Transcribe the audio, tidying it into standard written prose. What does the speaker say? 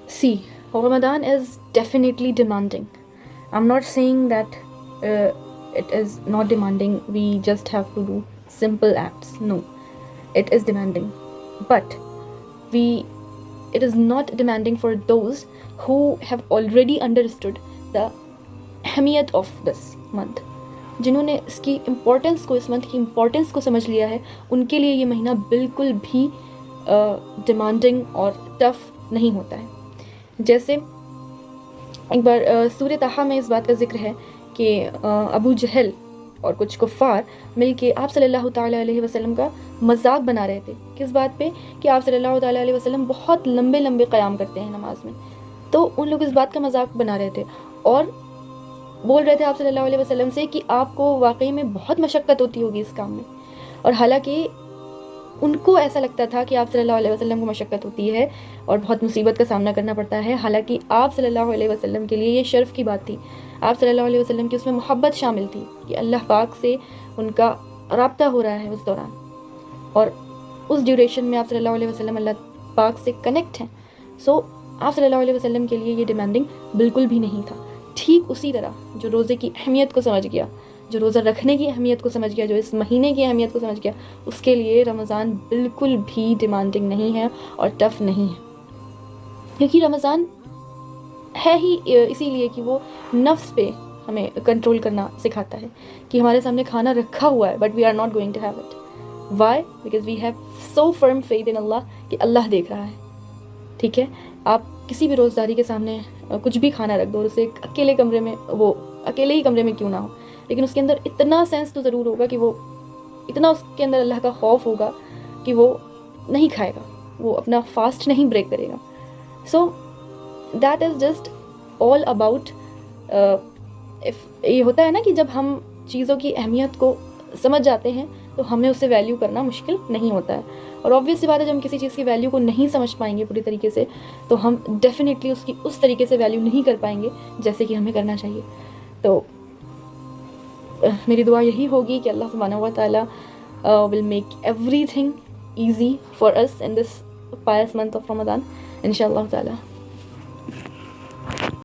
See, Ramadan is definitely demanding. I'm not saying that it is not demanding. We just have to do simple acts. No, it is demanding. But it is not demanding for those who have already understood the अहमियत of this month. जिन्होंने इसकी importance को, इस month की importance को समझ लिया है, उनके लिए ये महीना बिल्कुल भी डिमांडिंग और टफ नहीं होता है. जैसे एक बार सूरह ताहा में इस बात का जिक्र है कि अबू जहल और कुछ कुफ़ार मिल के आप सल्लल्लाहु ताला अलैहि वसल्लम का मजाक बना रहे थे. किस बात पे? कि आप सल्लल्लाहु ताला अलैहि वसल्लम बहुत लंबे लंबे क़याम करते हैं नमाज में. तो उन लोग इस बात का मजाक बना रहे थे और बोल रहे थे आप सल्लल्लाहु अलैहि वसल्लम से कि आपको वाकई में बहुत मशक्क़त होती होगी इस काम में. और हालांकि उनको ऐसा लगता था कि आप सल्लल्लाहु अलैहि वसल्लम को मशक्क़त होती है और बहुत मुसीबत का सामना करना पड़ता है. हालांकि आप सल्लल्लाहु अलैहि वसल्लम के लिए ये शर्फ़ की बात थी. आप सल्लल्लाहु अलैहि वसल्लम की उसमें मोहब्बत शामिल थी कि अल्लाह पाक से उनका राब्ता हो रहा है उस दौरान, और उस ड्यूरेशन में आप सल्लल्लाहु अलैहि वसल्लम अल्लाह पाक से कनेक्ट हैं. सो आप सल्लल्लाहु अलैहि वसल्लम के लिए ये डिमांडिंग बिल्कुल भी नहीं था. ठीक उसी तरह जो रोज़े की अहमियत को समझ गया, जो रोज़ा रखने की अहमियत को समझ गया, जो इस महीने की अहमियत को समझ गया, उसके लिए रमज़ान बिल्कुल भी डिमांडिंग नहीं है और टफ़ नहीं है. क्योंकि रमज़ान है ही इसीलिए कि वो नफ्स पे हमें कंट्रोल करना सिखाता है कि हमारे सामने खाना रखा हुआ है but we are not going to have it. Why? Because we have so firm faith in Allah कि अल्लाह देख रहा है. ठीक है, आप किसी भी रोज़दारी के सामने कुछ भी खाना रख दो और उसे अकेले कमरे में, वो अकेले ही कमरे में क्यों ना हो, लेकिन उसके अंदर इतना सेंस तो ज़रूर होगा कि वो इतना उसके अंदर अल्लाह का खौफ होगा कि वो नहीं खाएगा, वो अपना फास्ट नहीं ब्रेक करेगा. So that is just all about ये होता है ना कि जब हम चीज़ों की अहमियत को समझ जाते हैं तो हमें उससे वैल्यू करना मुश्किल नहीं होता है. और ऑब्वियस सी बात है, जब हम किसी चीज़ की वैल्यू को नहीं समझ पाएंगे पूरी तरीके से तो हम डेफिनेटली उसकी उस तरीके से वैल्यू नहीं कर पाएंगे जैसे कि हमें करना चाहिए. तो मेरी दुआ यही होगी कि अल्लाह सुब्हानहू व तआला will make everything easy for us in this pious month of Ramzan इंशाअल्लाह ताला.